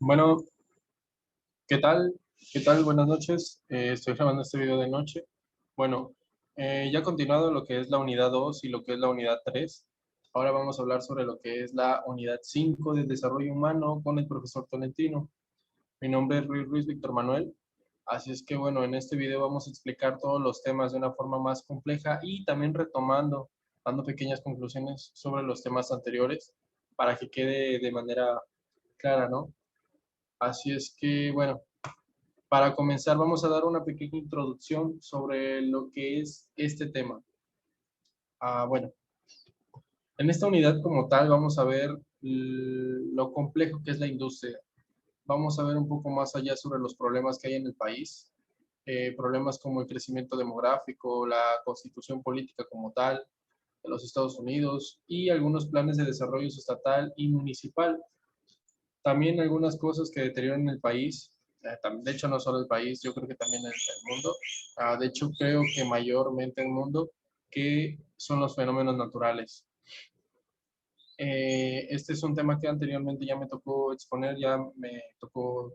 Bueno, ¿qué tal? ¿Qué tal? Buenas noches. Estoy grabando este video de noche. Bueno, ya continuado lo que es la unidad 2 y lo que es la unidad 3. Ahora vamos a hablar sobre lo que es la unidad 5 de desarrollo humano con el profesor Tolentino. Mi nombre es Ruiz Víctor Manuel. Así es que bueno, en este video vamos a explicar todos los temas de una forma más compleja y también retomando, dando pequeñas conclusiones sobre los temas anteriores para que quede de manera clara, ¿no? Así es que, bueno, para comenzar vamos a dar una pequeña introducción sobre lo que es este tema. Bueno, en esta unidad como tal vamos a ver lo complejo que es la industria. Vamos a ver un poco más allá sobre los problemas que hay en el país, problemas como el crecimiento demográfico, la constitución política como tal de los Estados Unidos y algunos planes de desarrollo estatal y municipal. También algunas cosas que deterioran el país, de hecho no solo el país, yo creo que también el mundo, de hecho creo que mayormente el mundo, que son los fenómenos naturales. Este es un tema que anteriormente ya me tocó exponer, ya me tocó,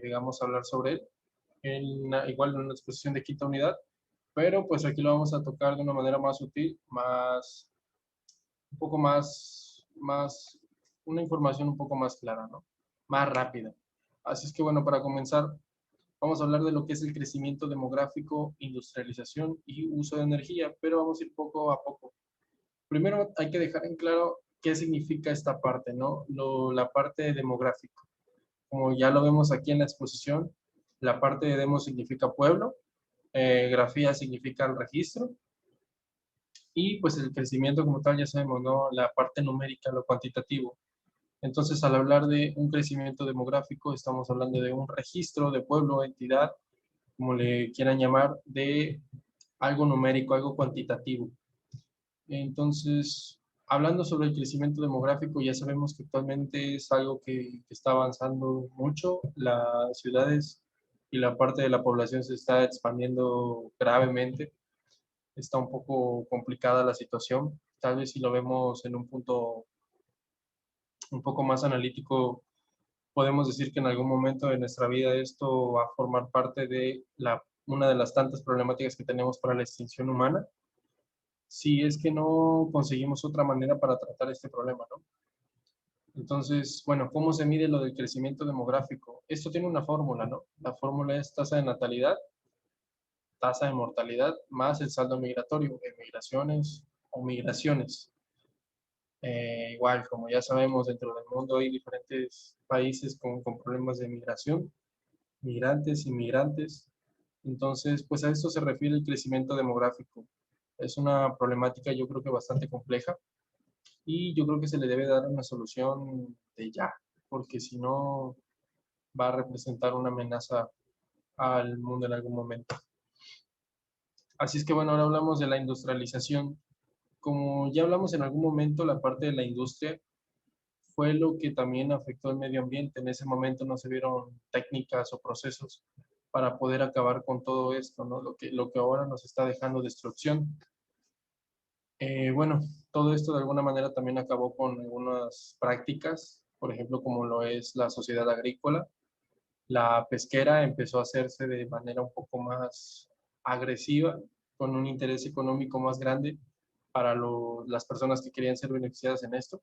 digamos, hablar sobre él, igual en una exposición de quinta unidad, pero pues aquí lo vamos a tocar de una manera más sutil, un poco una información un poco más clara, ¿no? Más rápida. Así es que bueno, para comenzar, vamos a hablar de lo que es el crecimiento demográfico, industrialización y uso de energía, pero vamos a ir poco a poco. Primero hay que dejar en claro qué significa esta parte, ¿no? La parte demográfica. Como ya lo vemos aquí en la exposición, la parte de demo significa pueblo, grafía significa el registro, y pues el crecimiento como tal ya sabemos, ¿no? La parte numérica, lo cuantitativo. Entonces, al hablar de un crecimiento demográfico, estamos hablando de un registro de pueblo, entidad, como le quieran llamar, de algo numérico, algo cuantitativo. Entonces, hablando sobre el crecimiento demográfico, ya sabemos que actualmente es algo que está avanzando mucho. Las ciudades y la parte de la población se está expandiendo gravemente. Está un poco complicada la situación. Tal vez si lo vemos en un punto un poco más analítico, podemos decir que en algún momento de nuestra vida esto va a formar parte de una de las tantas problemáticas que tenemos para la extinción humana, si es que no conseguimos otra manera para tratar este problema, ¿no? Entonces, bueno, ¿cómo se mide lo del crecimiento demográfico? Esto tiene una fórmula, ¿no? La fórmula es tasa de natalidad, tasa de mortalidad, más el saldo migratorio, emigraciones o migraciones. Igual, como ya sabemos, dentro del mundo hay diferentes países con problemas de migración, migrantes, inmigrantes. Entonces, pues a esto se refiere el crecimiento demográfico. Es una problemática yo creo que bastante compleja y yo creo que se le debe dar una solución de ya, porque si no va a representar una amenaza al mundo en algún momento. Así es que bueno, ahora hablamos de la industrialización. Como ya hablamos en algún momento, la parte de la industria fue lo que también afectó el medio ambiente. En ese momento no se vieron técnicas o procesos para poder acabar con todo esto, ¿no? Lo que ahora nos está dejando destrucción. Bueno, todo esto de alguna manera también acabó con algunas prácticas, por ejemplo, como lo es la sociedad agrícola. La pesquera empezó a hacerse de manera un poco más agresiva, con un interés económico más grande para las personas que querían ser beneficiadas en esto.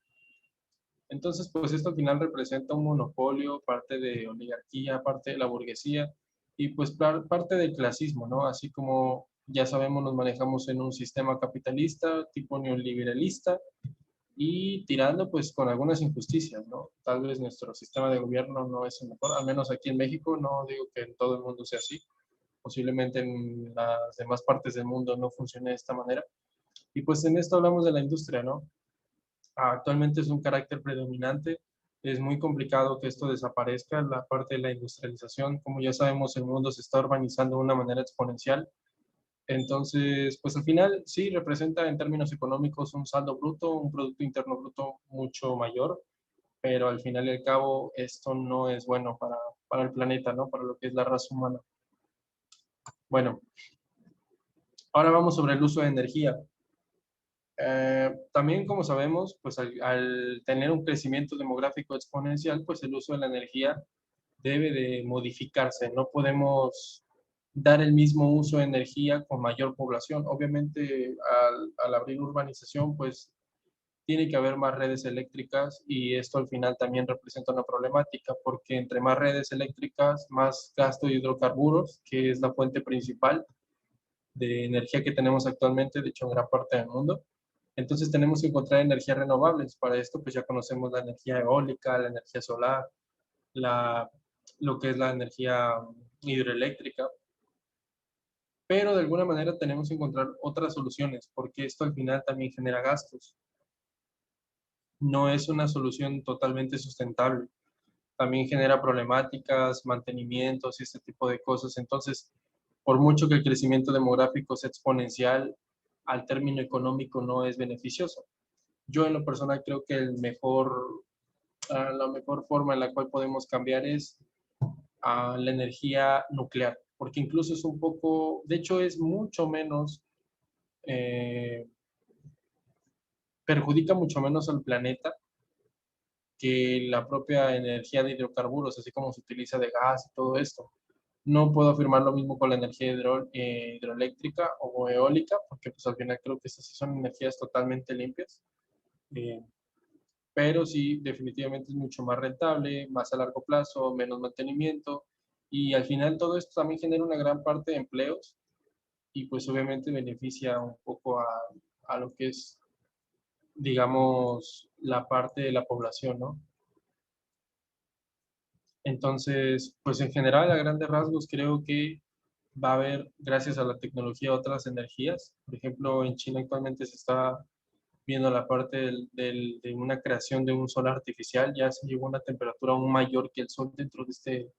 Entonces, pues esto al final representa un monopolio, parte de oligarquía, parte de la burguesía y pues parte del clasismo, ¿no? Así como ya sabemos, nos manejamos en un sistema capitalista, tipo neoliberalista y tirando pues con algunas injusticias, ¿no? Tal vez nuestro sistema de gobierno no es el mejor, al menos aquí en México, no digo que en todo el mundo sea así, posiblemente en las demás partes del mundo no funcione de esta manera. Y pues en esto hablamos de la industria, ¿no? Actualmente es un carácter predominante. Es muy complicado que esto desaparezca, la parte de la industrialización. Como ya sabemos, el mundo se está urbanizando de una manera exponencial. Entonces, pues al final sí representa en términos económicos un saldo bruto, un Producto Interno Bruto mucho mayor, pero al final y al cabo esto no es bueno para el planeta, ¿no? Para lo que es la raza humana. Bueno, ahora vamos sobre el uso de energía. También, como sabemos, pues al tener un crecimiento demográfico exponencial, pues el uso de la energía debe de modificarse. No podemos dar el mismo uso de energía con mayor población. Obviamente, al abrir urbanización, pues tiene que haber más redes eléctricas y esto al final también representa una problemática porque entre más redes eléctricas, más gasto de hidrocarburos, que es la fuente principal de energía que tenemos actualmente, de hecho en gran parte del mundo. Entonces tenemos que encontrar energías renovables. Para esto pues ya conocemos la energía eólica, la energía solar, la, lo que es la energía hidroeléctrica, pero de alguna manera tenemos que encontrar otras soluciones porque esto al final también genera gastos. No es una solución totalmente sustentable. También genera problemáticas, mantenimientos y este tipo de cosas. Entonces, por mucho que el crecimiento demográfico sea exponencial, al término económico no es beneficioso. Yo en lo personal creo que la mejor forma en la cual podemos cambiar es la energía nuclear, porque incluso es un poco, de hecho es mucho menos, eh, perjudica mucho menos al planeta que la propia energía de hidrocarburos, así como se utiliza de gas y todo esto. No puedo afirmar lo mismo con la energía hidroeléctrica o eólica, porque pues al final creo que estas sí son energías totalmente limpias, eh, pero sí definitivamente es mucho más rentable, más a largo plazo, menos mantenimiento y al final todo esto también genera una gran parte de empleos y pues obviamente beneficia un poco a lo que es, digamos, la parte de la población, ¿no? Entonces, pues en general, a grandes rasgos, creo que va a haber, gracias a la tecnología, otras energías. Por ejemplo, en China actualmente se está viendo la parte de una creación de un sol artificial. Ya se llegó a una temperatura aún mayor que el sol dentro de este,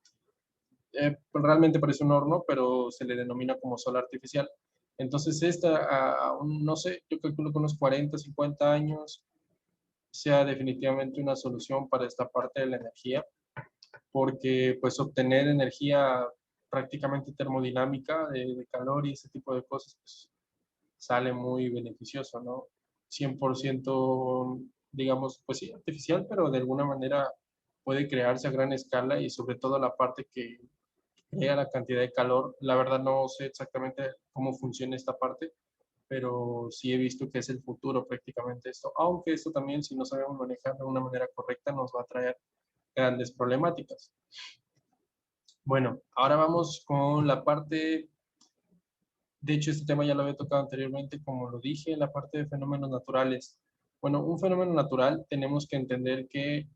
realmente parece un horno, pero se le denomina como sol artificial. Entonces, esta, no sé, yo calculo que unos 40, 50 años sea definitivamente una solución para esta parte de la energía porque pues obtener energía prácticamente termodinámica de calor y ese tipo de cosas pues, sale muy beneficioso, ¿no? 100%, digamos, pues sí, artificial, pero de alguna manera puede crearse a gran escala y sobre todo la parte que crea la cantidad de calor. La verdad no sé exactamente cómo funciona esta parte, pero sí he visto que es el futuro prácticamente esto, aunque esto también si no sabemos manejar de una manera correcta nos va a traer grandes problemáticas. Bueno, ahora vamos con la parte, de hecho este tema ya lo había tocado anteriormente, como lo dije, la parte de fenómenos naturales. Bueno, un fenómeno natural tenemos que entender que,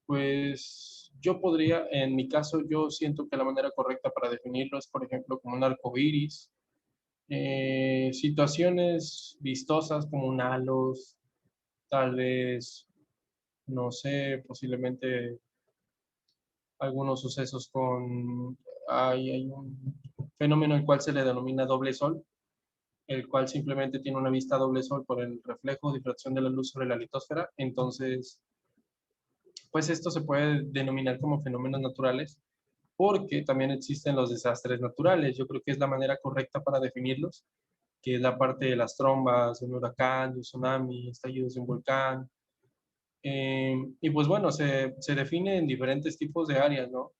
pues, yo podría, en mi caso, yo siento que la manera correcta para definirlo es, por ejemplo, como un arco iris, situaciones vistosas como un halos, tal vez, no sé, posiblemente algunos sucesos con, hay un fenómeno el cual se le denomina doble sol, el cual simplemente tiene una vista doble sol por el reflejo o difracción de la luz sobre la litosfera. Entonces, pues esto se puede denominar como fenómenos naturales porque también existen los desastres naturales. Yo creo que es la manera correcta para definirlos, que es la parte de las trombas, de un huracán, de un tsunami, estallidos de un volcán. Y pues bueno, se define en diferentes tipos de áreas, ¿no?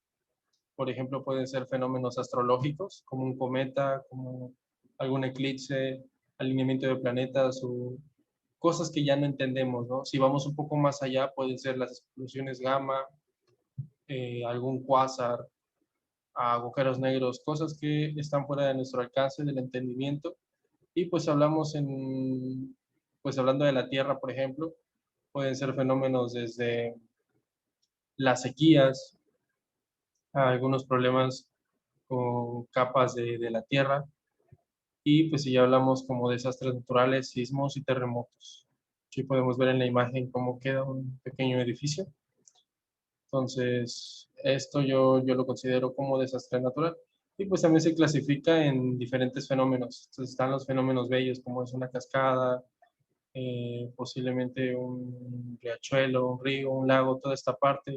Por ejemplo, pueden ser fenómenos astrológicos, como un cometa, como algún eclipse, alineamiento de planetas o cosas que ya no entendemos, ¿no? Si vamos un poco más allá, pueden ser las explosiones gamma, algún cuásar, agujeros negros, cosas que están fuera de nuestro alcance, del entendimiento. Y pues pues hablando de la Tierra, por ejemplo, pueden ser fenómenos desde las sequías, a algunos problemas con capas de la Tierra, y pues si ya hablamos como desastres naturales, sismos y terremotos. Aquí podemos ver en la imagen cómo queda un pequeño edificio. Entonces, esto yo lo considero como desastre natural. Y pues también se clasifica en diferentes fenómenos. Entonces están los fenómenos bellos, como es una cascada, posiblemente un riachuelo, un río, un lago, toda esta parte.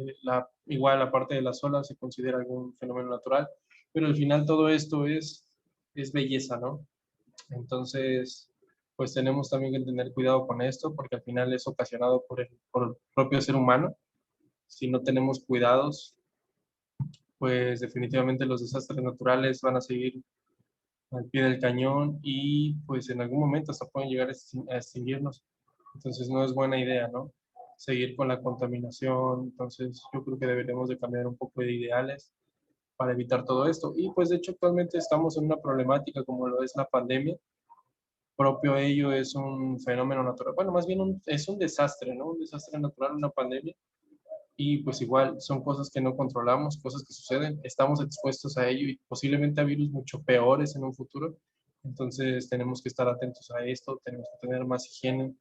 Igual la parte de las olas se considera algún fenómeno natural. Pero al final todo esto es belleza, ¿no? Entonces, pues tenemos también que tener cuidado con esto, porque al final es ocasionado por el propio ser humano. Si no tenemos cuidados, pues definitivamente los desastres naturales van a seguir al pie del cañón y pues en algún momento hasta pueden llegar a extinguirnos. Entonces no es buena idea, ¿no? Seguir con la contaminación. Entonces yo creo que deberíamos de cambiar un poco de ideales para evitar todo esto. Y pues de hecho actualmente estamos en una problemática como lo es la pandemia. Propio ello es un fenómeno natural. Bueno, más bien es un desastre, ¿no? Un desastre natural, una pandemia. Y pues igual son cosas que no controlamos, cosas que suceden, estamos expuestos a ello y posiblemente a virus mucho peores en un futuro. Entonces tenemos que estar atentos a esto, tenemos que tener más higiene,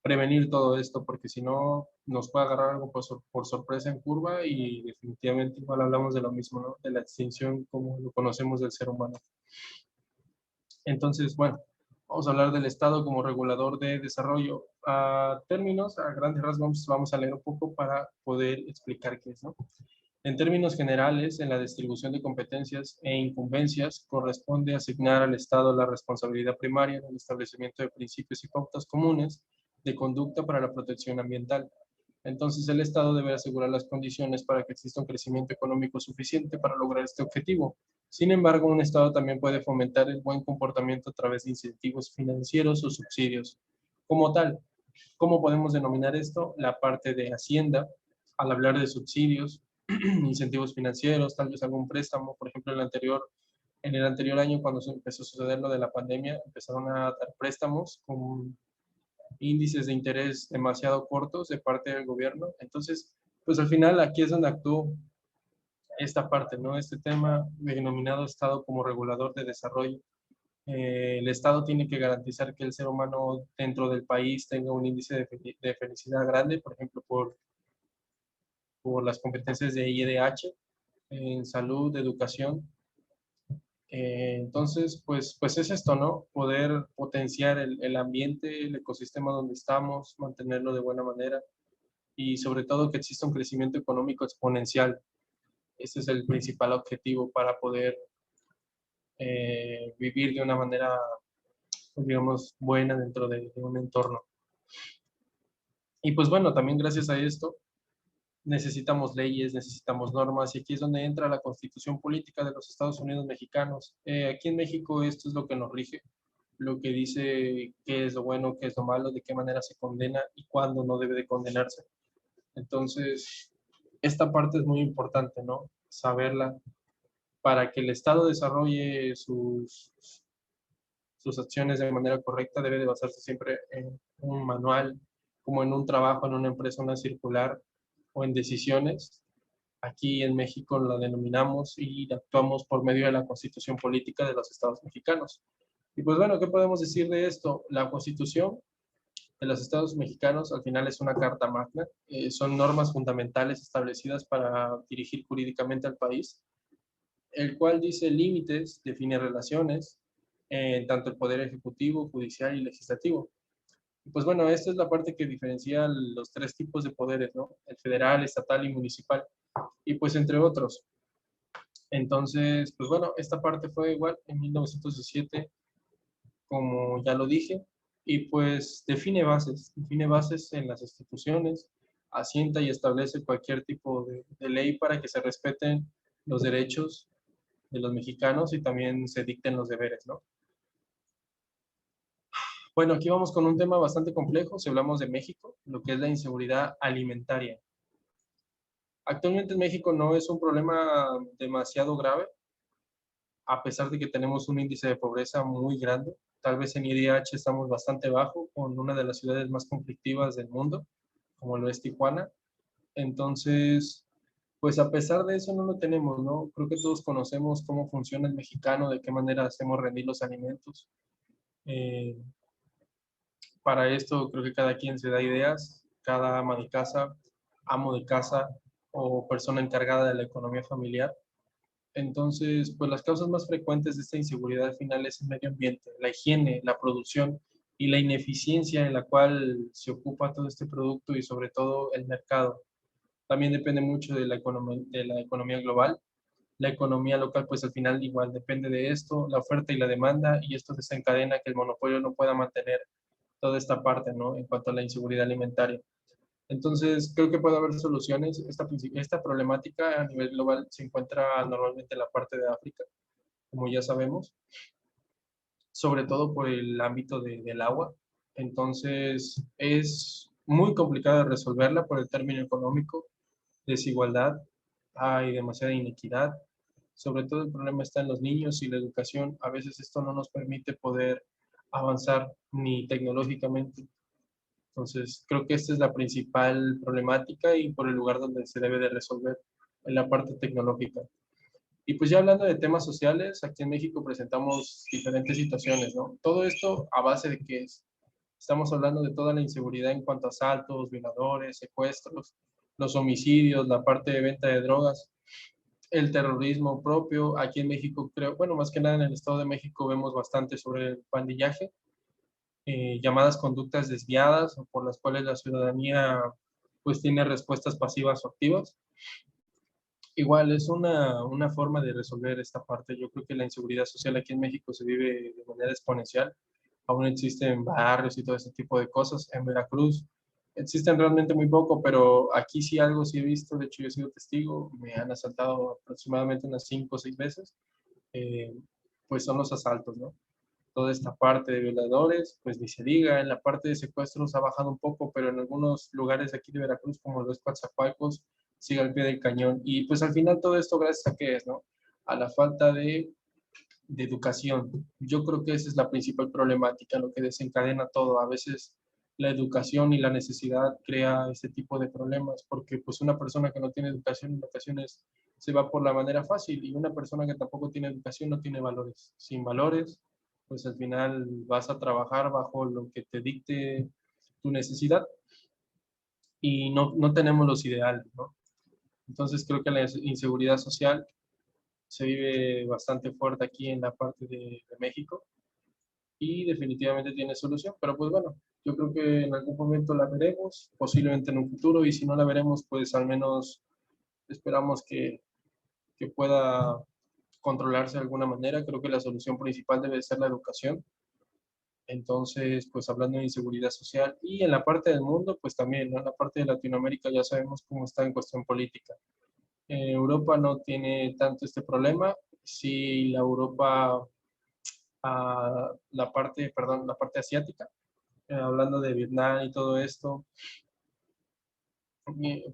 prevenir todo esto, porque si no nos puede agarrar algo por sorpresa en curva y definitivamente igual hablamos de lo mismo, ¿no? De la extinción como lo conocemos del ser humano. Entonces, bueno, vamos a hablar del Estado como regulador de desarrollo. A términos, a grandes rasgos, vamos a leer un poco para poder explicar qué es, ¿no? En términos generales, en la distribución de competencias e incumbencias, corresponde asignar al Estado la responsabilidad primaria en el establecimiento de principios y pautas comunes de conducta para la protección ambiental. Entonces, el Estado debe asegurar las condiciones para que exista un crecimiento económico suficiente para lograr este objetivo. Sin embargo, un Estado también puede fomentar el buen comportamiento a través de incentivos financieros o subsidios. Como tal, ¿cómo podemos denominar esto? La parte de Hacienda, al hablar de subsidios, incentivos financieros, tal vez algún préstamo, por ejemplo, en el anterior año, cuando se empezó a suceder lo de la pandemia, empezaron a dar préstamos con índices de interés demasiado cortos de parte del gobierno. Entonces, pues al final aquí es donde actuó esta parte, ¿no? Este tema denominado Estado como regulador de desarrollo. El Estado tiene que garantizar que el ser humano dentro del país tenga un índice de felicidad grande, por ejemplo, por las competencias de IEDH, en salud, educación. Entonces, pues es esto, ¿no? Poder potenciar el ambiente, el ecosistema donde estamos, mantenerlo de buena manera y sobre todo que exista un crecimiento económico exponencial. Ese es el principal objetivo para poder vivir de una manera, pues, digamos, buena dentro de un entorno. Y pues bueno, también gracias a esto necesitamos leyes, necesitamos normas, y aquí es donde entra la Constitución Política de los Estados Unidos Mexicanos. Aquí en México esto es lo que nos rige, lo que dice qué es lo bueno, qué es lo malo, de qué manera se condena y cuándo no debe de condenarse. Entonces, esta parte es muy importante, ¿no? Saberla para que el Estado desarrolle sus acciones de manera correcta, debe de basarse siempre en un manual, como en un trabajo, en una empresa, una circular o en decisiones. Aquí en México la denominamos y actuamos por medio de la Constitución Política de los Estados Mexicanos. Y pues bueno, ¿qué podemos decir de esto? La Constitución de los Estados Mexicanos al final es una carta magna, son normas fundamentales establecidas para dirigir jurídicamente al país, el cual dice límites, define relaciones, tanto el Poder Ejecutivo, Judicial y Legislativo. Y pues bueno, esta es la parte que diferencia los tres tipos de poderes, ¿no? El federal, estatal y municipal, y pues entre otros. Entonces, pues bueno, esta parte fue igual en 1917, como ya lo dije, y pues define bases en las instituciones, asienta y establece cualquier tipo de ley para que se respeten los derechos de los mexicanos y también se dicten los deberes, ¿no? Bueno, aquí vamos con un tema bastante complejo, si hablamos de México, lo que es la inseguridad alimentaria. Actualmente en México no es un problema demasiado grave, a pesar de que tenemos un índice de pobreza muy grande. Tal vez en IDH estamos bastante bajo, con una de las ciudades más conflictivas del mundo, como lo es Tijuana. Entonces, pues a pesar de eso no lo tenemos, ¿no? Creo que todos conocemos cómo funciona el mexicano, de qué manera hacemos rendir los alimentos. Eh, para esto creo que cada quien se da ideas, cada ama de casa, amo de casa o persona encargada de la economía familiar. Entonces, pues las causas más frecuentes de esta inseguridad al final es el medio ambiente, la higiene, la producción y la ineficiencia en la cual se ocupa todo este producto y sobre todo el mercado. También depende mucho de la economía global. La economía local, pues al final igual depende de esto, la oferta y la demanda, y esto desencadena que el monopolio no pueda mantener toda esta parte, ¿no? En cuanto a la inseguridad alimentaria. Entonces, creo que puede haber soluciones. Esta problemática a nivel global se encuentra normalmente en la parte de África, como ya sabemos, sobre todo por el ámbito del agua. Entonces, es muy complicado de resolverla por el término económico, desigualdad, hay demasiada inequidad. Sobre todo el problema está en los niños y la educación. A veces esto no nos permite poder avanzar ni tecnológicamente. Entonces, creo que esta es la principal problemática y por el lugar donde se debe de resolver en la parte tecnológica. Y pues ya hablando de temas sociales, aquí en México presentamos diferentes situaciones, ¿no? Todo esto a base de que estamos hablando de toda la inseguridad en cuanto a asaltos, violadores, secuestros, los homicidios, la parte de venta de drogas, el terrorismo propio. Aquí en México creo, bueno, más que nada en el Estado de México vemos bastante sobre el pandillaje, llamadas conductas desviadas o por las cuales la ciudadanía pues tiene respuestas pasivas o activas. Igual es una forma de resolver esta parte. Yo creo que la inseguridad social aquí en México se vive de manera exponencial. Aún existen barrios y todo ese tipo de cosas. En Veracruz existen realmente muy poco, pero aquí sí algo sí he visto. De hecho, yo he sido testigo. Me han asaltado aproximadamente unas 5 o 6 veces. Eh, pues son los asaltos, ¿no? Toda esta parte de violadores, pues ni se diga, en la parte de secuestros ha bajado un poco, pero en algunos lugares de aquí de Veracruz, como los Coatzacoalcos, sigue al pie del cañón. Y pues al final todo esto gracias a qué es, ¿no? A la falta de educación. Yo creo que esa es la principal problemática, lo que desencadena todo. A veces la educación y la necesidad crea este tipo de problemas, porque pues una persona que no tiene educación en ocasiones se va por la manera fácil y una persona que tampoco tiene educación no tiene valores. Sin valores, pues al final vas a trabajar bajo lo que te dicte tu necesidad y no tenemos los ideales, ¿no? Entonces creo que la inseguridad social se vive bastante fuerte aquí en la parte de México y definitivamente tiene solución, pero pues bueno, yo creo que en algún momento la veremos, posiblemente en un futuro, y si no la veremos, pues al menos esperamos que pueda controlarse de alguna manera. Creo que la solución principal debe ser la educación. Entonces, pues hablando de inseguridad social y en la parte del mundo, pues también, ¿no? En la parte de Latinoamérica ya sabemos cómo está en cuestión política. Europa no tiene tanto este problema. Si la Europa, la parte, perdón, la parte asiática, hablando de Vietnam y todo esto,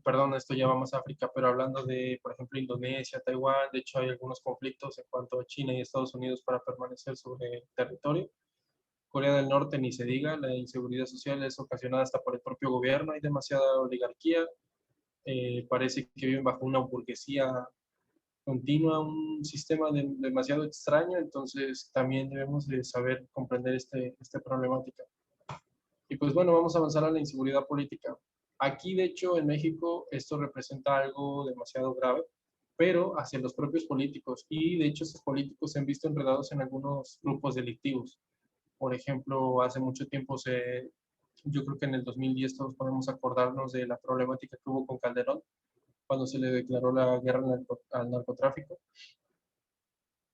perdón, esto ya vamos a África, pero hablando de, por ejemplo, Indonesia, Taiwán, de hecho hay algunos conflictos en cuanto a China y Estados Unidos para permanecer sobre el territorio. Corea del Norte ni se diga, la inseguridad social es ocasionada hasta por el propio gobierno, hay demasiada oligarquía, parece que viven bajo una burguesía continua, un sistema demasiado extraño, entonces también debemos de saber comprender esta problemática. Y pues bueno, vamos a avanzar a la inseguridad política. Aquí, de hecho, en México, esto representa algo demasiado grave, pero hacia los propios políticos. Y de hecho, esos políticos se han visto enredados en algunos grupos delictivos. Por ejemplo, hace mucho tiempo yo creo que en el 2010 todos podemos acordarnos de la problemática que hubo con Calderón, cuando se le declaró la guerra al narcotráfico.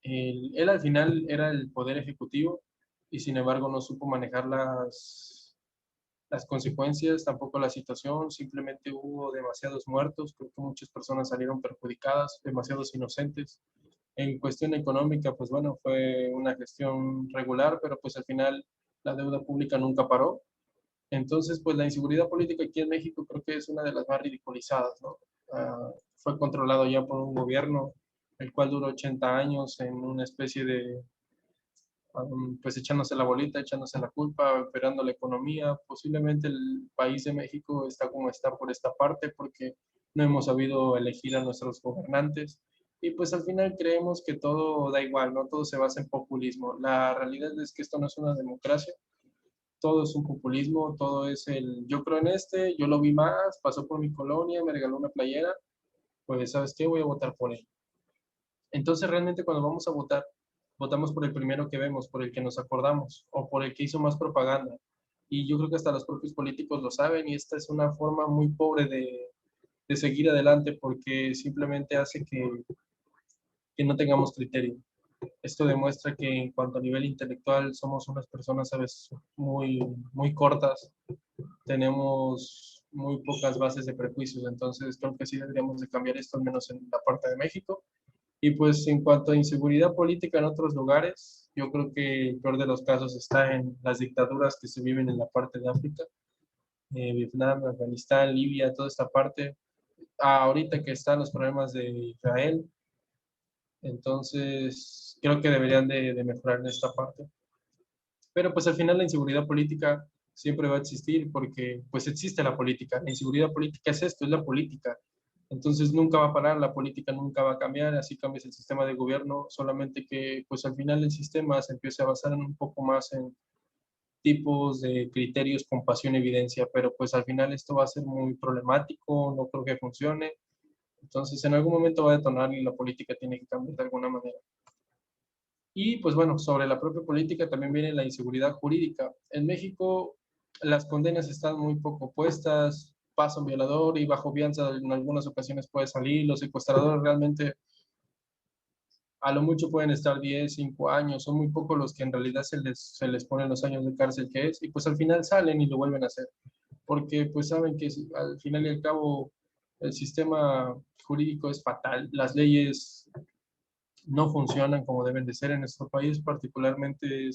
Él al final era el poder ejecutivo y sin embargo no supo manejar las consecuencias, tampoco la situación, simplemente hubo demasiados muertos, creo que muchas personas salieron perjudicadas, demasiados inocentes. En cuestión económica, pues bueno, fue una gestión regular, pero pues al final la deuda pública nunca paró. Entonces, pues la inseguridad política aquí en México creo que es una de las más ridiculizadas, ¿no? Fue controlado ya por un gobierno, el cual duró 80 años en una especie de, pues echándose la bolita, echándose la culpa, operando la economía. Posiblemente el país de México está como está por esta parte porque no hemos sabido elegir a nuestros gobernantes. Y pues al final creemos que todo da igual, ¿no? Todo se basa en populismo. La realidad es que esto no es una democracia, todo es un populismo, todo es el yo creo en este, yo lo vi más, pasó por mi colonia, me regaló una playera, pues ¿sabes qué? Voy a votar por él. Entonces realmente cuando vamos a votar, votamos por el primero que vemos, por el que nos acordamos o por el que hizo más propaganda. Y yo creo que hasta los propios políticos lo saben y esta es una forma muy pobre de seguir adelante porque simplemente hace que no tengamos criterio. Esto demuestra que en cuanto a nivel intelectual somos unas personas a veces muy cortas, tenemos muy pocas bases de prejuicios, entonces creo que sí deberíamos de cambiar esto, al menos en la parte de México. Y pues en cuanto a inseguridad política en otros lugares, yo creo que el peor de los casos está en las dictaduras que se viven en la parte de África, Vietnam, Afganistán, Libia, toda esta parte. Ahorita que están los problemas de Israel, entonces creo que deberían de mejorar en esta parte. Pero pues al final la inseguridad política siempre va a existir porque pues existe la política. La inseguridad política es esto, es la política. Entonces nunca va a parar, la política nunca va a cambiar, así cambias el sistema de gobierno, solamente que pues al final el sistema se empieza a basar un poco más en tipos de criterios con pasión y evidencia, pero pues al final esto va a ser muy problemático, no creo que funcione. Entonces en algún momento va a detonar y la política tiene que cambiar de alguna manera. Y pues bueno, sobre la propia política también viene la inseguridad jurídica. En México las condenas están muy poco puestas, pasa un violador y bajo fianza en algunas ocasiones puede salir, los secuestradores realmente a lo mucho pueden estar 10 5 años, son muy pocos los que en realidad se les ponen los años de cárcel que es, y pues al final salen y lo vuelven a hacer, porque pues saben que al final y al cabo el sistema jurídico es fatal, las leyes no funcionan como deben de ser en nuestro país, particularmente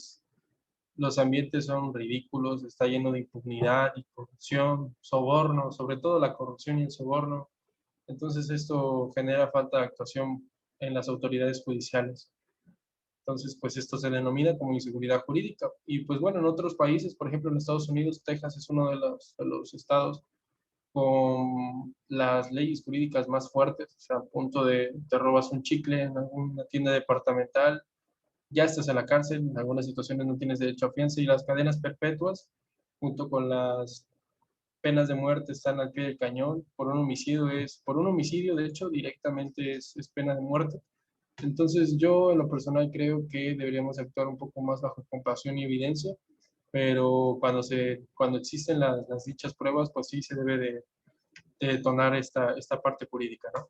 los ambientes son ridículos, está lleno de impunidad y corrupción, soborno, sobre todo la corrupción y el soborno. Entonces esto genera falta de actuación en las autoridades judiciales. Entonces, pues esto se denomina como inseguridad jurídica. Y pues bueno, en otros países, por ejemplo en Estados Unidos, Texas es uno de los estados con las leyes jurídicas más fuertes, o sea, a punto de te robas un chicle en alguna tienda departamental, ya estás en la cárcel, en algunas situaciones no tienes derecho a fianza y las cadenas perpetuas, junto con las penas de muerte, están al pie del cañón. Por un homicidio, de hecho, directamente es pena de muerte. Entonces, yo en lo personal creo que deberíamos actuar un poco más bajo compasión y evidencia, pero cuando existen las dichas pruebas, pues sí se debe de detonar esta parte jurídica, ¿no?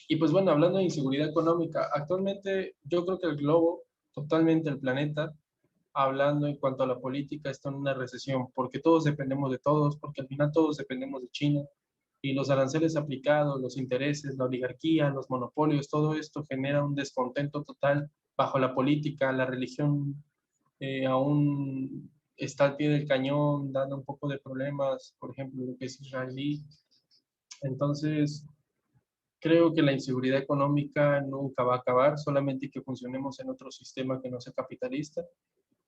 Y pues bueno, hablando de inseguridad económica, actualmente yo creo que el globo, totalmente el planeta, hablando en cuanto a la política, está en una recesión, porque todos dependemos de todos, porque al final todos dependemos de China, y los aranceles aplicados, los intereses, la oligarquía, los monopolios, todo esto genera un descontento total bajo la política, la religión aún está al pie del cañón, dando un poco de problemas, por ejemplo, lo que es israelí. Entonces, creo que la inseguridad económica nunca va a acabar, solamente que funcionemos en otro sistema que no sea capitalista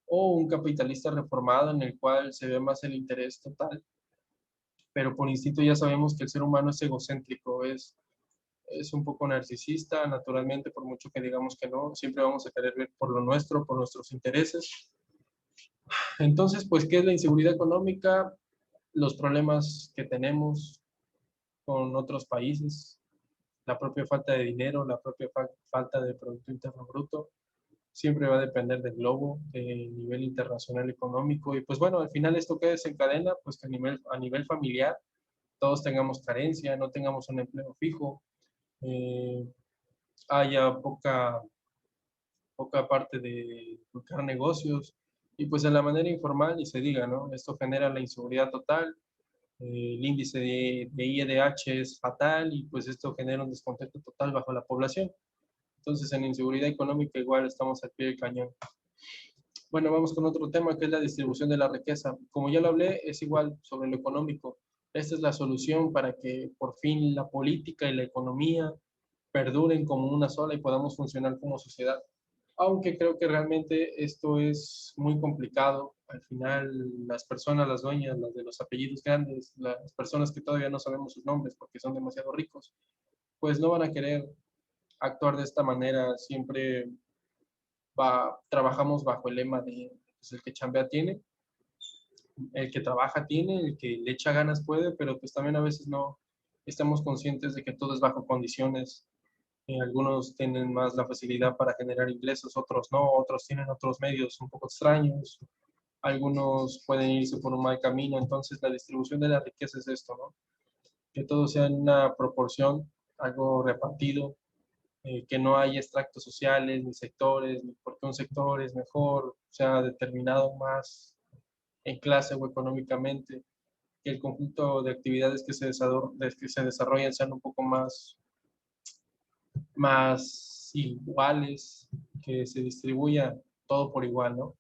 o un capitalista reformado en el cual se ve más el interés total, pero por instinto ya sabemos que el ser humano es egocéntrico, es un poco narcisista, naturalmente, por mucho que digamos que no, siempre vamos a querer ver por lo nuestro, por nuestros intereses. Entonces, pues, ¿qué es la inseguridad económica? Los problemas que tenemos con otros países, la propia falta de dinero, la propia falta de Producto Interno Bruto, siempre va a depender del globo, del nivel internacional económico. Y pues bueno, al final esto que desencadena, pues que a nivel familiar todos tengamos carencia, no tengamos un empleo fijo, eh, haya poca parte de buscar negocios. Y pues en la manera informal, y se diga, ¿no? Esto genera la inseguridad total, el índice de IEDH es fatal y pues esto genera un descontento total bajo la población. Entonces en inseguridad económica igual estamos al pie del cañón. Bueno, vamos con otro tema que es la distribución de la riqueza. Como ya lo hablé, es igual sobre lo económico. Esta es la solución para que por fin la política y la economía perduren como una sola y podamos funcionar como sociedad. Aunque creo que realmente esto es muy complicado. Al final, las personas, las dueñas, las de los apellidos grandes, las personas que todavía no sabemos sus nombres porque son demasiado ricos, pues no van a querer actuar de esta manera. Siempre trabajamos bajo el lema de pues, el que chambea tiene, el que trabaja tiene, el que le echa ganas puede, pero pues también a veces no estamos conscientes de que todo es bajo condiciones. Algunos tienen más la facilidad para generar ingresos, otros no, otros tienen otros medios un poco extraños, algunos pueden irse por un mal camino, entonces la distribución de la riqueza es esto, ¿no? Que todo sea en una proporción, algo repartido, que no hay extractos sociales, ni sectores, ni porque un sector es mejor, o sea, determinado más en clase o económicamente, que el conjunto de actividades que se desarrollan sean un poco más iguales, que se distribuya todo por igual, ¿no?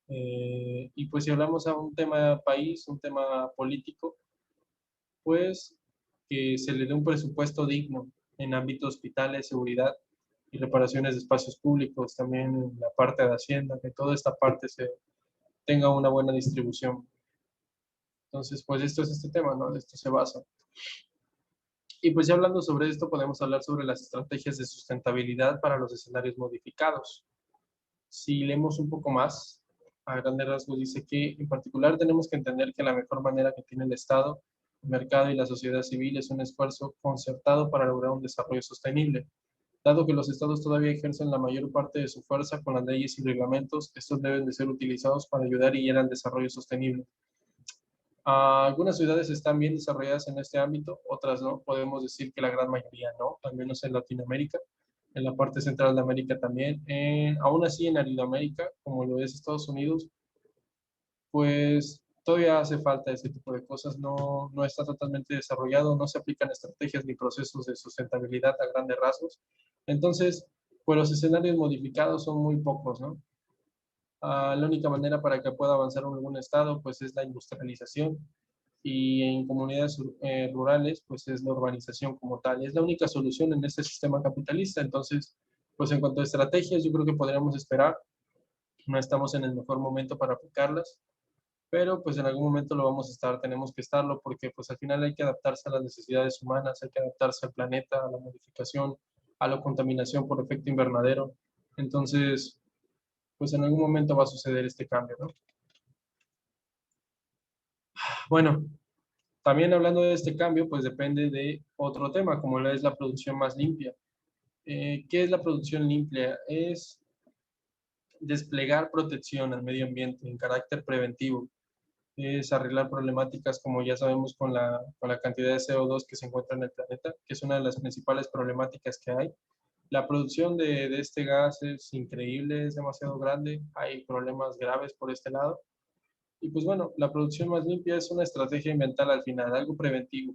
Y pues si hablamos a un tema país, un tema político, pues que se le dé un presupuesto digno en ámbito hospitales, seguridad y reparaciones de espacios públicos, también en la parte de Hacienda, que toda esta parte se tenga una buena distribución. Entonces, pues esto es este tema, ¿no? De esto se basa. Y pues ya hablando sobre esto, podemos hablar sobre las estrategias de sustentabilidad para los escenarios modificados. Si leemos un poco más, a grandes rasgos dice que en particular tenemos que entender que la mejor manera que tiene el Estado, el mercado y la sociedad civil es un esfuerzo concertado para lograr un desarrollo sostenible. Dado que los estados todavía ejercen la mayor parte de su fuerza con las leyes y reglamentos, estos deben de ser utilizados para ayudar y guiar al desarrollo sostenible. Algunas ciudades están bien desarrolladas en este ámbito, otras no. Podemos decir que la gran mayoría no, al menos en Latinoamérica, en la parte central de América también. Aún así, en Latinoamérica, como lo es Estados Unidos, pues todavía hace falta ese tipo de cosas. No, no está totalmente desarrollado, no se aplican estrategias ni procesos de sustentabilidad a grandes rasgos. Entonces, pues los escenarios modificados son muy pocos, ¿no? La única manera para que pueda avanzar en algún estado, pues es la industrialización y en comunidades rurales, pues es la urbanización como tal. Es la única solución en este sistema capitalista. Entonces, pues en cuanto a estrategias, yo creo que podríamos esperar. No estamos en el mejor momento para aplicarlas, pero pues en algún momento lo vamos a estar, tenemos que estarlo, porque pues al final hay que adaptarse a las necesidades humanas, hay que adaptarse al planeta, a la modificación, a la contaminación por efecto invernadero. Entonces, pues en algún momento va a suceder este cambio, ¿no? Bueno, también hablando de este cambio, pues depende de otro tema, como es la producción más limpia. ¿Qué es la producción limpia? Es desplegar protección al medio ambiente en carácter preventivo. Es arreglar problemáticas, como ya sabemos, con la cantidad de CO2 que se encuentra en el planeta, que es una de las principales problemáticas que hay. La producción de este gas es increíble, es demasiado grande, hay problemas graves por este lado. Y pues bueno, la producción más limpia es una estrategia ambiental al final, algo preventivo.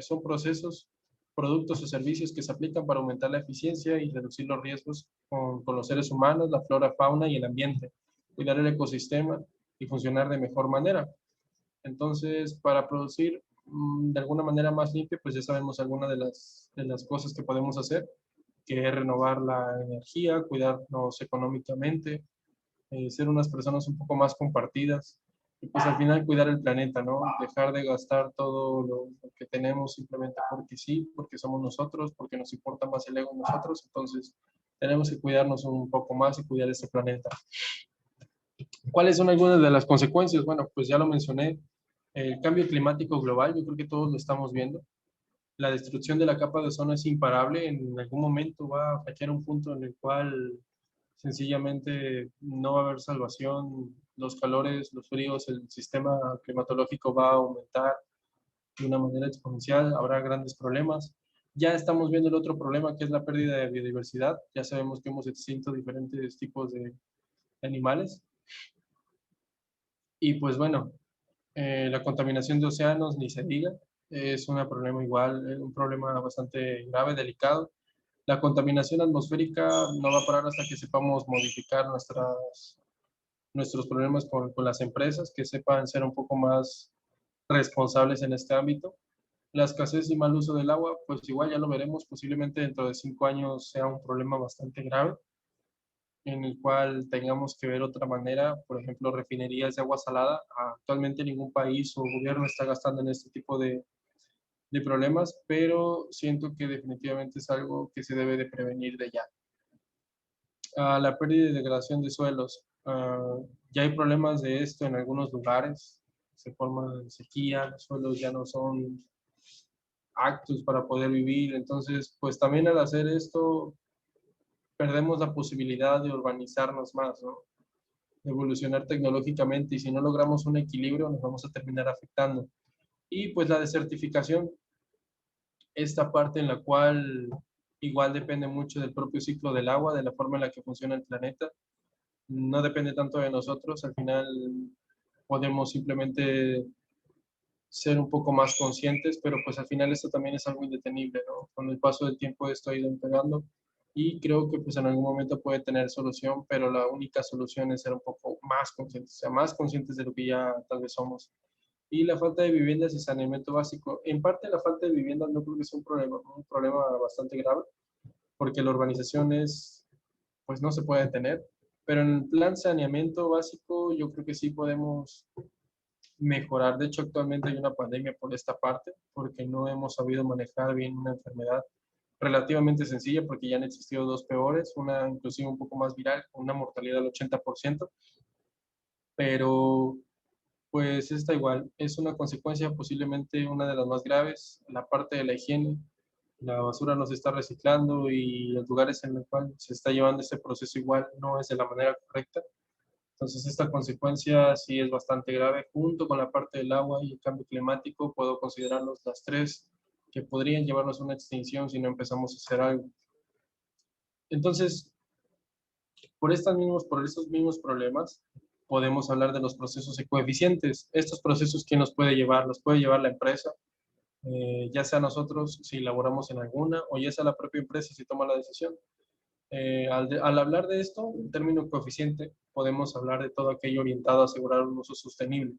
Son procesos, productos o servicios que se aplican para aumentar la eficiencia y reducir los riesgos con los seres humanos, la flora, fauna y el ambiente, cuidar el ecosistema y funcionar de mejor manera. Entonces, para producir de alguna manera más limpia, pues ya sabemos algunas de las cosas que podemos hacer, que es renovar la energía, cuidarnos económicamente, ser unas personas un poco más compartidas y pues al final cuidar el planeta, ¿no? Dejar de gastar todo lo que tenemos simplemente porque sí, porque somos nosotros, porque nos importa más el ego en nosotros, entonces tenemos que cuidarnos un poco más y cuidar este planeta. ¿Cuáles son algunas de las consecuencias? Bueno, pues ya lo mencioné, el cambio climático global, yo creo que todos lo estamos viendo. La destrucción de la capa de ozono es imparable, en algún momento va a fallar un punto en el cual sencillamente no va a haber salvación, los calores, los fríos, el sistema climatológico va a aumentar de una manera exponencial, habrá grandes problemas. Ya estamos viendo el otro problema que es la pérdida de biodiversidad. Ya sabemos que hemos extinto diferentes tipos de animales. Y pues bueno, la contaminación de océanos, ni se diga, es un problema igual, un problema bastante grave, delicado. La contaminación atmosférica no va a parar hasta que sepamos modificar nuestros problemas con las empresas, que sepan ser un poco más responsables en este ámbito. La escasez y mal uso del agua, pues igual ya lo veremos, posiblemente dentro de 5 años sea un problema bastante grave, en el cual tengamos que ver otra manera, por ejemplo, refinerías de agua salada. Actualmente ningún país o gobierno está gastando en este tipo de problemas, pero siento que definitivamente es algo que se debe de prevenir de ya. La pérdida y degradación de suelos. Ya hay problemas de esto en algunos lugares. Se forma sequía, los suelos ya no son aptos para poder vivir. Entonces, pues también al hacer esto, perdemos la posibilidad de urbanizarnos más, ¿no? De evolucionar tecnológicamente y si no logramos un equilibrio nos vamos a terminar afectando. Y pues la desertificación, esta parte en la cual Igual depende mucho del propio ciclo del agua, de la forma en la que funciona el planeta. No depende tanto de nosotros, al final podemos simplemente ser un poco más conscientes, pero pues al final esto también es algo indetenible, ¿no? Con el paso del tiempo esto ha ido empeorando y creo que pues en algún momento puede tener solución, pero la única solución es ser un poco más conscientes, o sea, más conscientes de lo que ya tal vez somos. Y la falta de viviendas y saneamiento básico. En parte la falta de viviendas no creo que sea un problema bastante grave, porque la urbanización es, pues no se puede detener, pero en el plan saneamiento básico yo creo que sí podemos mejorar. De hecho, actualmente hay una pandemia por esta parte, porque no hemos sabido manejar bien una enfermedad relativamente sencilla, porque ya han existido dos peores, una inclusive un poco más viral, con una mortalidad del 80%, pero pues está igual, es una consecuencia posiblemente una de las más graves, la parte de la higiene. La basura no se está reciclando y los lugares en los cuales se está llevando este proceso igual no es de la manera correcta. Entonces, esta consecuencia sí es bastante grave. Junto con la parte del agua y el cambio climático, puedo considerarlos las tres que podrían llevarnos a una extinción si no empezamos a hacer algo. Entonces, por estos mismos problemas, podemos hablar de los procesos ecoeficientes. Estos procesos, ¿quién los puede llevar? Los puede llevar la empresa, ya sea nosotros si laboramos en alguna, o ya sea la propia empresa si toma la decisión. Al hablar de esto, en término coeficiente, podemos hablar de todo aquello orientado a asegurar un uso sostenible,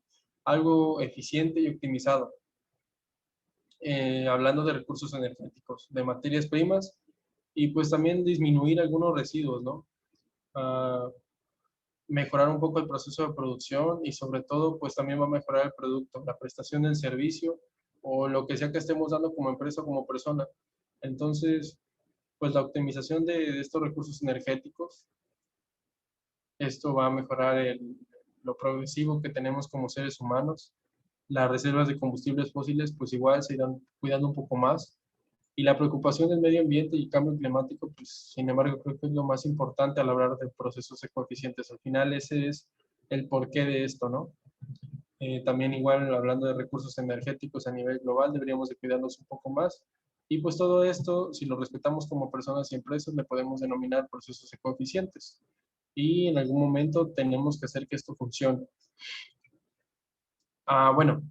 algo eficiente y optimizado. Hablando de recursos energéticos, de materias primas y pues también disminuir algunos residuos, ¿no? Ah, mejorar un poco el proceso de producción y sobre todo pues también va a mejorar el producto, la prestación del servicio o lo que sea que estemos dando como empresa o como persona. Entonces, pues la optimización de estos recursos energéticos, esto va a mejorar lo progresivo que tenemos como seres humanos. Las reservas de combustibles fósiles pues igual se irán cuidando un poco más. Y la preocupación del medio ambiente y cambio climático, pues sin embargo creo que es lo más importante al hablar de procesos ecoeficientes. Al final ese es el porqué de esto, ¿no? También igual hablando de recursos energéticos a nivel global, deberíamos de cuidarnos un poco más. Y pues todo esto, si lo respetamos como personas y empresas, le podemos denominar procesos ecoeficientes. Y en algún momento tenemos que hacer que esto funcione. Bueno,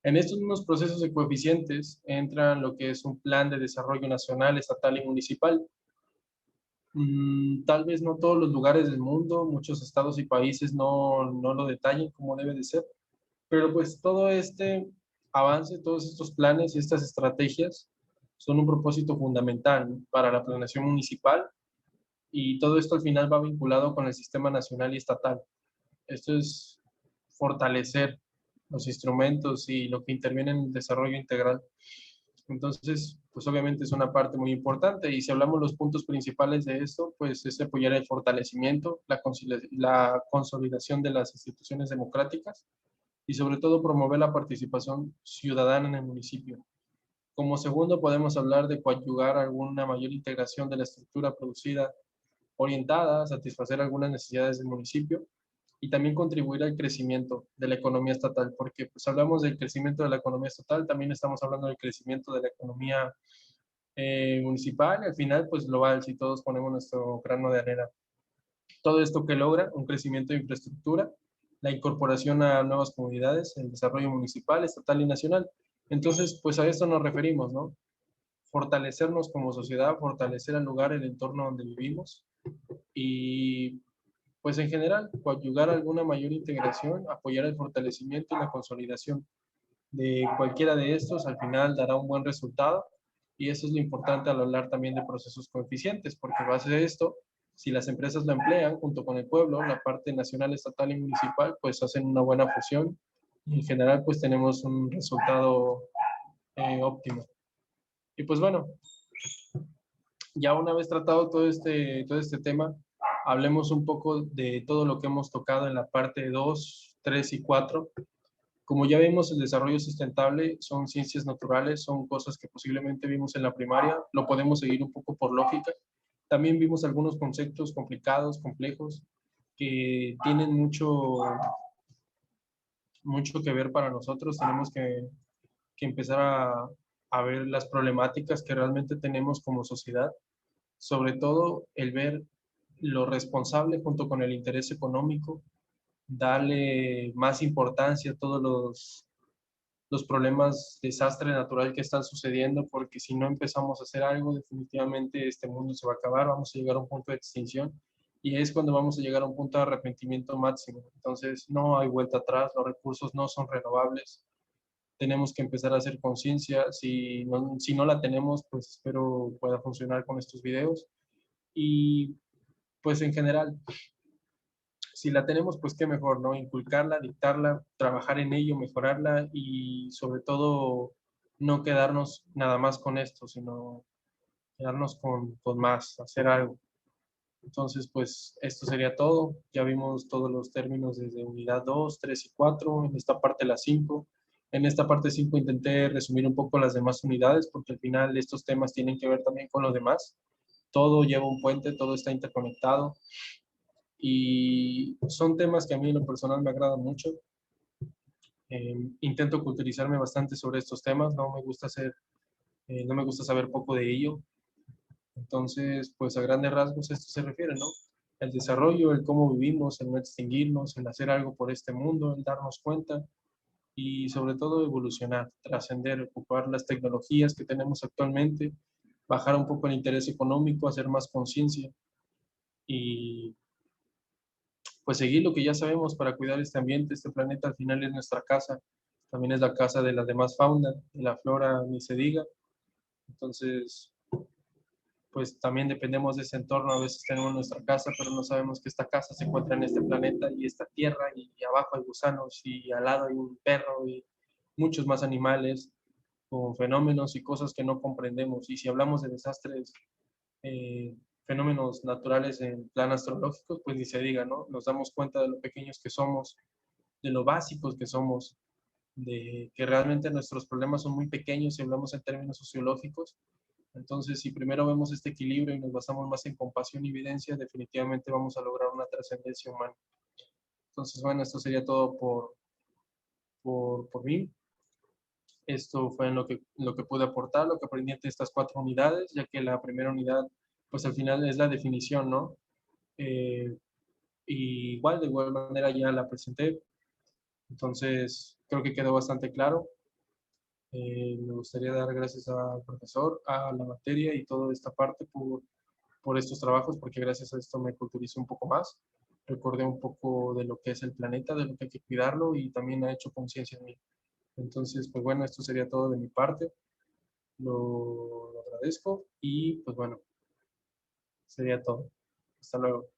en estos mismos procesos de coeficientes entran lo que es un plan de desarrollo nacional, estatal y municipal. Tal vez no todos los lugares del mundo, muchos estados y países no lo detallen como debe de ser, pero pues todo este avance, todos estos planes y estas estrategias son un propósito fundamental, ¿no?, para la planeación municipal y todo esto al final va vinculado con el sistema nacional y estatal. Esto es fortalecer los instrumentos y lo que interviene en el desarrollo integral. Entonces, pues obviamente es una parte muy importante y si hablamos los puntos principales de esto, pues es apoyar el fortalecimiento, la consolidación de las instituciones democráticas y sobre todo promover la participación ciudadana en el municipio. Como segundo, podemos hablar de coadyuvar alguna mayor integración de la estructura producida orientada a satisfacer algunas necesidades del municipio y también contribuir al crecimiento de la economía estatal, porque pues hablamos del crecimiento de la economía estatal, también estamos hablando del crecimiento de la economía municipal, y al final pues global, si todos ponemos nuestro grano de arena. Todo esto que logra un crecimiento de infraestructura, la incorporación a nuevas comunidades, el desarrollo municipal, estatal y nacional. Entonces, pues a esto nos referimos, ¿no? Fortalecernos como sociedad, fortalecer el lugar, el entorno donde vivimos y pues en general, coadyuvar a alguna mayor integración, apoyar el fortalecimiento y la consolidación de cualquiera de estos, al final dará un buen resultado. Y eso es lo importante al hablar también de procesos coeficientes, porque a base de esto, si las empresas lo emplean junto con el pueblo, la parte nacional, estatal y municipal, pues hacen una buena fusión y en general pues tenemos un resultado óptimo. Y pues bueno, ya una vez tratado todo este tema, hablemos un poco de todo lo que hemos tocado en la parte 2, 3 y 4. Como ya vimos, el desarrollo sustentable son ciencias naturales, son cosas que posiblemente vimos en la primaria, lo podemos seguir un poco por lógica. También vimos algunos conceptos complicados, complejos, que tienen mucho que ver para nosotros. Tenemos que empezar a ver las problemáticas que realmente tenemos como sociedad, sobre todo el ver lo responsable junto con el interés económico, darle más importancia a todos los problemas, desastre natural que están sucediendo, porque si no empezamos a hacer algo, definitivamente este mundo se va a acabar, vamos a llegar a un punto de extinción y es cuando vamos a llegar a un punto de arrepentimiento máximo. Entonces, no hay vuelta atrás, los recursos no son renovables, tenemos que empezar a hacer conciencia, si no la tenemos, pues espero pueda funcionar con estos videos y pues en general si la tenemos, pues qué mejor, ¿no? Inculcarla, dictarla, trabajar en ello, mejorarla y sobre todo no quedarnos nada más con esto, sino quedarnos con más, hacer algo. Entonces, pues esto sería todo. Ya vimos todos los términos desde unidad 2, 3 y 4, en esta parte la 5. En esta parte 5 intenté resumir un poco las demás unidades porque al final estos temas tienen que ver también con los demás. Todo lleva un puente, todo está interconectado y son temas que a mí en lo personal me agradan mucho. Intento culturizarme bastante sobre estos temas, no me gusta saber poco de ello. Entonces, pues a grandes rasgos esto se refiere, ¿no? El desarrollo, el cómo vivimos, el no extinguirnos, el hacer algo por este mundo, el darnos cuenta y sobre todo evolucionar, trascender, ocupar las tecnologías que tenemos actualmente, bajar un poco el interés económico, hacer más conciencia y pues seguir lo que ya sabemos para cuidar este ambiente. Este planeta al final es nuestra casa, también es la casa de la demás fauna, de la flora, ni se diga. Entonces, pues también dependemos de ese entorno. A veces tenemos nuestra casa, pero no sabemos que esta casa se encuentra en este planeta y esta tierra, y abajo hay gusanos, y al lado hay un perro, y muchos más animales, con fenómenos y cosas que no comprendemos. Y si hablamos de desastres, eh, fenómenos naturales en plan astrológico, pues ni se diga, ¿no? Nos damos cuenta de lo pequeños que somos, de lo básicos que somos, de que realmente nuestros problemas son muy pequeños si hablamos en términos sociológicos. Entonces, si primero vemos este equilibrio y nos basamos más en compasión y evidencia, definitivamente vamos a lograr una trascendencia humana. Entonces, bueno, esto sería todo por mí. Esto fue en lo que pude aportar, lo que aprendí de estas 4 unidades, ya que la primera unidad, pues al final es la definición, ¿no? Eh, y igual, de igual manera ya la presenté, entonces creo que quedó bastante claro. Me gustaría dar gracias al profesor, a la materia y toda esta parte por estos trabajos, porque gracias a esto me culturicé un poco más, recordé un poco de lo que es el planeta, de lo que hay que cuidarlo y también ha hecho conciencia en mí. Entonces, pues bueno, esto sería todo de mi parte, lo agradezco y pues bueno, sería todo. Hasta luego.